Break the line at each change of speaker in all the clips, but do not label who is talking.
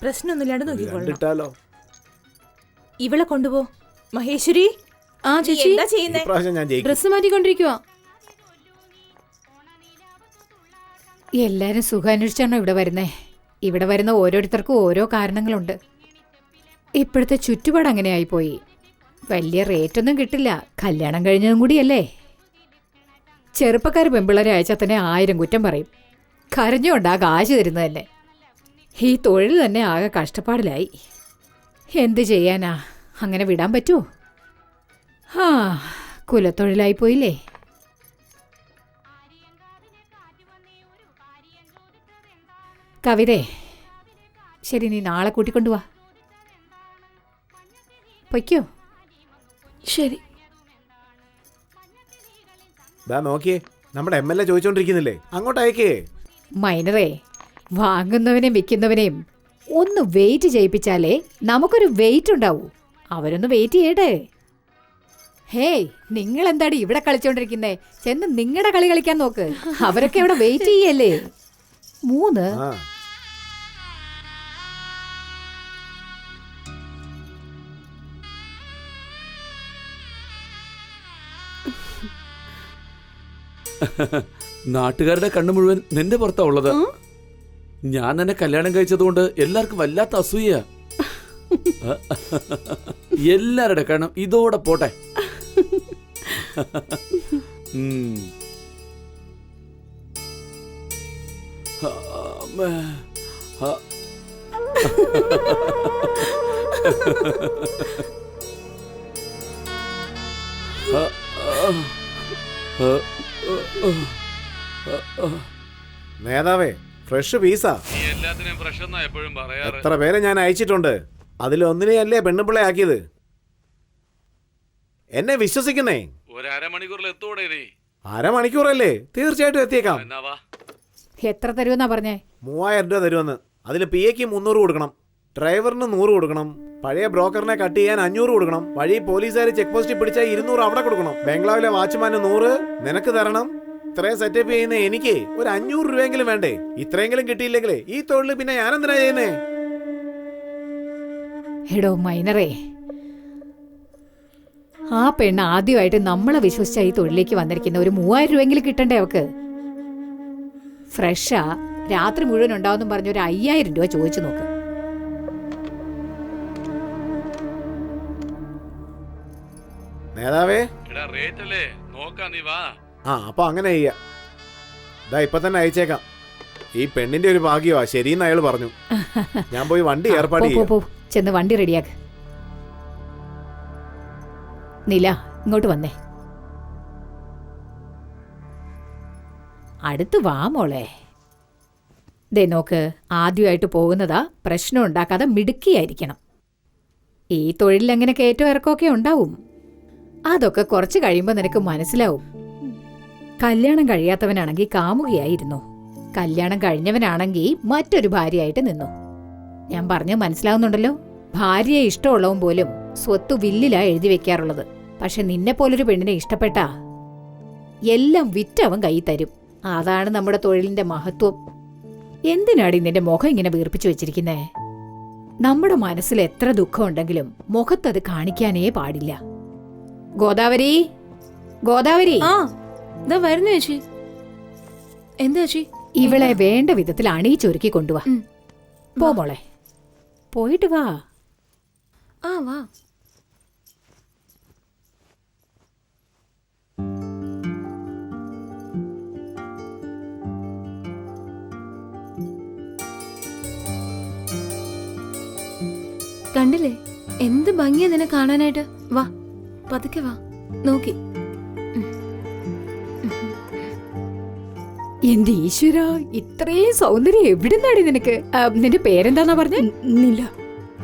പ്രശ്നമൊന്നുമില്ലാണ്ട് നോക്കിക്കോളാം.
കണ്ടിട്ടാലോ?
ഇവളെ കൊണ്ടുപോ. മഹേശ്വരി,
ആ ചേച്ചി,
എന്താ ചെയ്യുന്നേ?
ഇപ്രാവശ്യം ഞാൻ ജയിക്കും.
ഡ്രസ് മാറ്റിക്കൊണ്ടിരിക്കുവാ. എല്ലാരും സുഖം അന്വേഷിച്ചാണോ ഇവിടെ വരുന്നേ? ഇവിടെ വരുന്ന ഓരോരുത്തർക്കും ഓരോ കാരണങ്ങളുണ്ട്. ഇപ്പോഴത്തെ ചുറ്റുപാട് അങ്ങനെ ആയിപ്പോയി. വലിയ റേറ്റൊന്നും കിട്ടില്ല. കല്യാണം കഴിഞ്ഞതും കൂടിയല്ലേ. ചെറുപ്പക്കാർ പെമ്പിള്ളേരെ അയച്ചാൽ തന്നെ 1000 കുറ്റം പറയും. കരഞ്ഞുകൊണ്ടാ കാശ് തരുന്നത് തന്നെ. ഈ തൊഴിൽ തന്നെ ആകെ കഷ്ടപ്പാടിലായി. എന്ത് ചെയ്യാനാ? അങ്ങനെ വിടാൻ പറ്റുമോ? ആ, കുലത്തൊഴിലായിപ്പോയില്ലേ. കവിതേ, ശരി, നീ നാളെ കൂട്ടിക്കൊണ്ടുവാ. പൊയ്ക്കോ.
ശരി.
നോക്കിയേ, നമ്മുടെ MLA ചോദിച്ചോണ്ടിരിക്കുന്നില്ലേ, അങ്ങോട്ട് അയക്കേ.
മൈനറേ, വാങ്ങുന്നവനെയും വിൽക്കുന്നവനെയും ഒന്ന് വെയിറ്റ് ചെയ്യിപ്പിച്ചാലേ നമുക്കൊരു വെയിറ്റ് ഉണ്ടാവൂ. അവരൊന്ന് വെയിറ്റ് ചെയ്യട്ടെ. ഹേയ്, നിങ്ങൾ എന്താടി ഇവിടെ കളിച്ചോണ്ടിരിക്കുന്നേ? ചെന്ന് നിങ്ങളുടെ കളി കളിക്കാൻ നോക്ക്. അവരൊക്കെ ഇവിടെ വെയിറ്റ് ചെയ്യല്ലേ. 3
നാട്ടുകാരുടെ കണ്ണു മുഴുവൻ നിന്റെ പുറത്താ ഉള്ളത്. ഞാൻ തന്നെ കല്യാണം കഴിച്ചതുകൊണ്ട് എല്ലാവർക്കും വല്ലാത്ത അസൂയ. എല്ലാരുടെ കണ്ണും ഇതോടെ പോട്ടെ.
നേതാവേ, ഫ്രഷ് പീസാ. എത്ര പേരെ ഞാൻ അയച്ചിട്ടുണ്ട്. അതിലൊന്നിനെയല്ലേ പെണ്ണുപിള്ളെ ആക്കിയത്. എന്നെ വിശ്വസിക്കുന്നേ. അരമണിക്കൂറല്ലേ? തീർച്ചയായിട്ടും എത്തിയേക്കാം.
എത്ര തരുമെന്നാ പറഞ്ഞേ?
3000 രൂപ തരുമെന്ന്. അതിൽ PAക്ക് 300 കൊടുക്കണം, ഡ്രൈവറിന് 100 കൊടുക്കണം, പഴയ ബ്രോക്കറിനെ കട്ട് ചെയ്യാൻ 500 കൊടുക്കണം, വഴി പോലീസുകാർ ചെക്ക് പോസ്റ്റിൽ പിടിച്ചാൽ 200 അവിടെ കൊടുക്കണം, ബംഗ്ലാവിലെ വാച്ച്മാന് 100 നിനക്ക് തരണം. ഇത്രയും സെറ്റപ്പ് ചെയ്യുന്ന എനിക്ക് ഒരു 500 രൂപയെങ്കിലും വേണ്ടേ? ഇത്രയെങ്കിലും കിട്ടിയില്ലെങ്കിലേ ഈ തൊഴിൽ പിന്നെ ഞാനെന്തിനാ ചെയ്യുന്നേ?
എടോ മൈനറേ, ആ പെണ്ണ് ആദ്യമായിട്ട് നമ്മളെ വിശ്വസിച്ച ഈ തൊഴിലേക്ക് വന്നിരിക്കുന്ന ഒരു 3000 രൂപയെങ്കിലും കിട്ടണ്ടേ അവക്ക്? ഫ്രഷാ, രാത്രി മുഴുവൻ ഉണ്ടാവും പറഞ്ഞ ഒരു 5000 രൂപ ചോദിച്ചു നോക്ക്.
നേതാവേ, അപ്പൊ അങ്ങനെ ചെയ്യാ. ഇപ്പൊ തന്നെ അയച്ചേക്കാം. ഈ പെണ്ണിന്റെ ഒരു ഭാഗ്യമാ ശരിയെന്ന് അയാൾ പറഞ്ഞു. ഞാൻ പോയി വണ്ടി ഏർപ്പാട് ചെയ്യാം.
ചെന്ന് വണ്ടി റെഡിയാക്ക്. നീല, ഇങ്ങോട്ട് വന്നേ. അടുത്ത് വാ മോളെ. ദേ നോക്ക്, ആദ്യമായിട്ട് പോകുന്നതാ. പ്രശ്നം ഉണ്ടാക്കാതെ മിടുക്കിയായിരിക്കണം. ഈ തൊഴിലിൽ അങ്ങനെ കയറ്റം ഇറക്കമൊക്കെ ഉണ്ടാവും. അതൊക്കെ കുറച്ച് കഴിയുമ്പോൾ നിനക്ക് മനസ്സിലാവും. കല്യാണം കഴിയാത്തവനാണെങ്കിൽ കാമുകയായിരുന്നു, കല്യാണം കഴിഞ്ഞവനാണെങ്കിൽ മറ്റൊരു ഭാര്യയായിട്ട് നിന്നു. ഞാൻ പറഞ്ഞത് മനസ്സിലാവുന്നുണ്ടല്ലോ? ഭാര്യയെ ഇഷ്ടമുള്ളവൻ പോലും സ്വത്ത് വില്ലിലാ എഴുതി വെക്കാറുള്ളത്. പക്ഷെ നിന്നെ പോലൊരു പെണ്ണിനെ ഇഷ്ടപ്പെട്ടാ എല്ലാം വിറ്റവൻ കൈ തരും. അതാണ് നമ്മുടെ തൊഴിലിന്റെ മഹത്വം. എന്തിനാടി നിന്റെ മുഖം ഇങ്ങനെ വീർപ്പിച്ചു വെച്ചിരിക്കുന്നേ? നമ്മുടെ മനസ്സിൽ എത്ര ദുഃഖം ഉണ്ടെങ്കിലും മുഖത്തത് കാണിക്കാനേ പാടില്ല. ഗോദാവരി, ഗോദാവരി.
വരുന്നു ചേച്ചി. എന്താ ചേച്ചി?
ഇവളെ വേണ്ട വിധത്തിൽ അണിയിച്ചൊരുക്കി കൊണ്ടുവാ. പോ മോളെ, പോയിട്ട് വാ.
വാ. കണ്ടില്ലേ എന്ത് ഭംഗിയാ നിന്നെ കാണാനായിട്ട്. വാ, പതുക്കെ വാ. നോക്കി.
എന്റെ ഈശ്വര, ഇത്രയും സൗന്ദര്യം എവിടുന്നാടി നിനക്ക്? നിന്റെ പേരെന്താന്നാ പറഞ്ഞ?
നീല.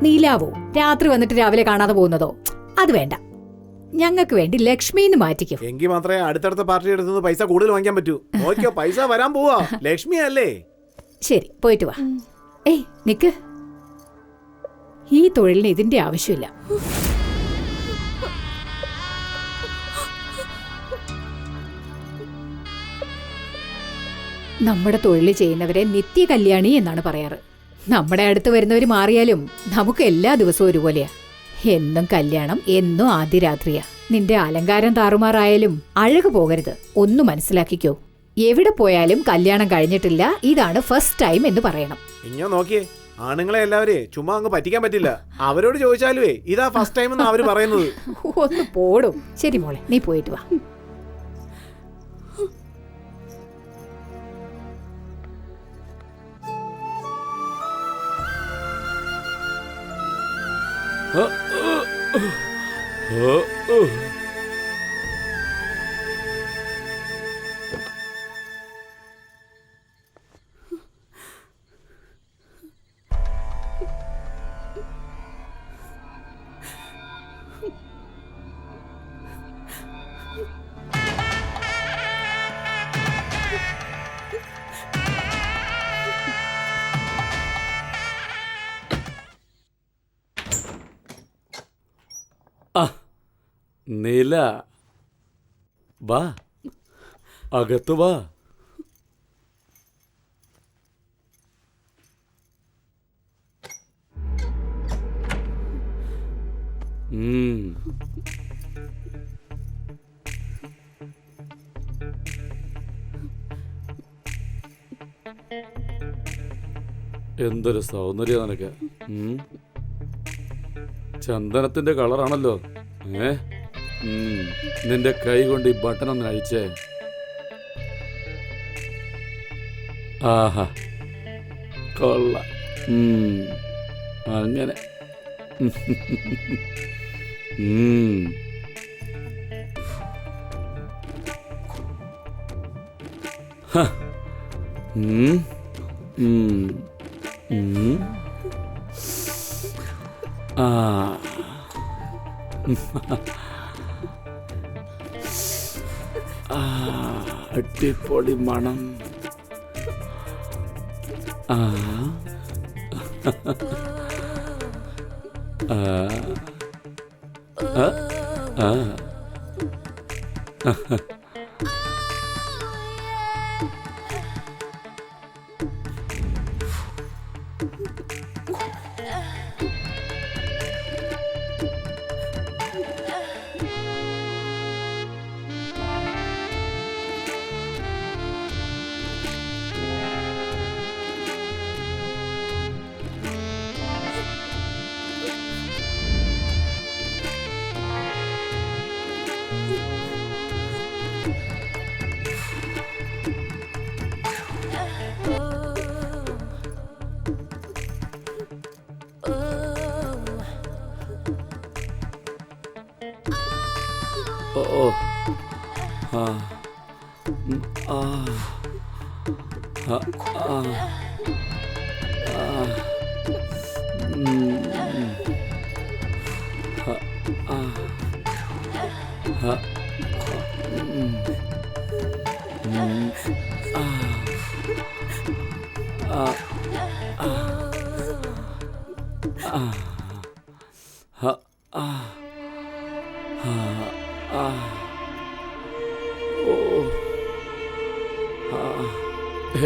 നീലാവോ? രാത്രി വന്നിട്ട് രാവിലെ കാണാതെ പോകുന്നതോ? അത് വേണ്ട, ഞങ്ങൾക്ക് വേണ്ടി ലക്ഷ്മിന്ന് മാറ്റിക്കും.
എങ്കിൽ മാത്രമേ അടുത്തടുത്ത പാർട്ടി എടുത്തുനിന്ന് പൈസ കൂടുതൽ വാങ്ങിക്കാൻ പറ്റൂ. നോക്കിയോ, പൈസ വരാൻ പോവാ. ലക്ഷ്മി അല്ലേ?
ശരി, പോയിട്ട് വാ. ഏയ് നിക്ക്, ഈ തൊഴിലിന് ഇതിന്റെ ആവശ്യമില്ല. നമ്മുടെ തൊഴിൽ ചെയ്യുന്നവരെ നിത്യ കല്യാണി എന്നാണ് പറയാറ്. നമ്മുടെ അടുത്ത് വരുന്നവർ മാറിയാലും നമുക്ക് എല്ലാ ദിവസവും ഒരുപോലെയാ. എന്നും കല്യാണം, എന്നും ആദ്യ രാത്രിയാ. നിന്റെ അലങ്കാരം താറുമാറായാലും അഴക് പോകരുത്. ഒന്ന് മനസ്സിലാക്കിക്കോ. എവിടെ പോയാലും കല്യാണം കഴിഞ്ഞിട്ടില്ല, ഇതാണ് ഫസ്റ്റ് ടൈം എന്ന് പറയണം.
ഇഞ്ഞോ നോക്കിയേ, ആണുങ്ങളെ എല്ലാവരെയും ചുമ്മാ അങ്ങ് പറ്റിക്കാൻ പറ്റില്ല. അവരോട് ചോദിച്ചാലുവേ ഇതാ ഫസ്റ്റ് ടൈം എന്ന് അവര് പറയുന്നത്.
ഒന്ന് പോടും. ശരി മോളെ, നീ പോയിട്ട് വാ.
നീല, വാ, അകത്ത് വാ. എന്തൊരു സൗന്ദര്യം നിനക്ക്. ചന്ദനത്തിന്റെ കളറാണല്ലോ. നിന്റെ കൈ കൊണ്ട് ഈ ബട്ടൺ ഒന്ന് അഴിച്ചേ. ആഹാ, കൊള്ള. അങ്ങനെ. അടിപൊളി മണം.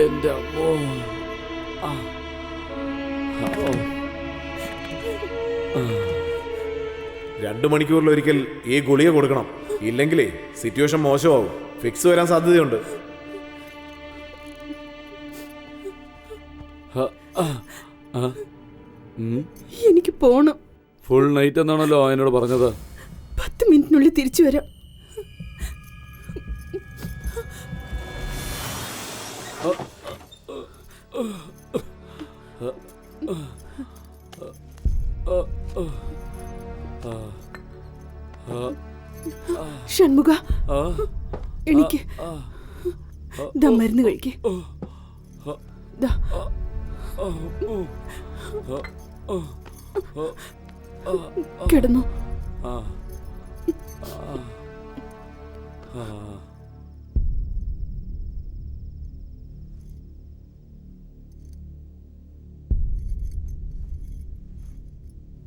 എന്റെ അമ്മോ.
2 മണിക്കൂറിലൊരിക്കൽ ഈ ഗുളിക കൊടുക്കണം. ഇല്ലെങ്കിലേ സിറ്റുവേഷൻ മോശമാവും. ഫിക്സ് വരാൻ സാധ്യതയുണ്ട്.
എനിക്ക് പോണം.
ഫുൾ നൈറ്റ് എന്നാണല്ലോ എന്നോട് പറഞ്ഞത്.
10 മിനിറ്റിനുള്ളിൽ തിരിച്ചു വരാം. ഷൺമുഖ, എനിക്ക് മരുന്ന് കഴിക്കേ. കിടന്നു.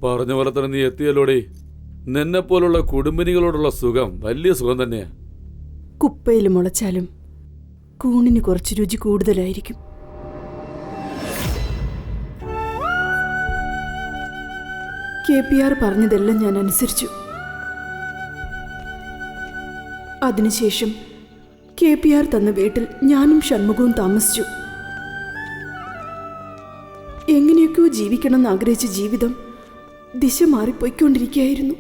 പറഞ്ഞ പോലെ തന്നെ നീ എത്തിയല്ലോടി. നിന്നെ പോലുള്ള കുടുംബിനികളോടുള്ള സുഖം വലിയ സുഖം തന്നെയാ.
കുപ്പയിൽ മുളച്ചാലും കൂണിന് കുറച്ച് രുചി കൂടുതലായിരിക്കും. KPR പറഞ്ഞതെല്ലാം ഞാൻ അനുസരിച്ചു. അതിനുശേഷം KPR തന്ന വീട്ടിൽ ഞാനും ഷൺമുഖവും താമസിച്ചു. എങ്ങനെയൊക്കെയോ ജീവിക്കണമെന്ന് ആഗ്രഹിച്ച ജീവിതം ദിശ മാറിപ്പോയിക്കൊണ്ടിരിക്കുകയായിരുന്നു.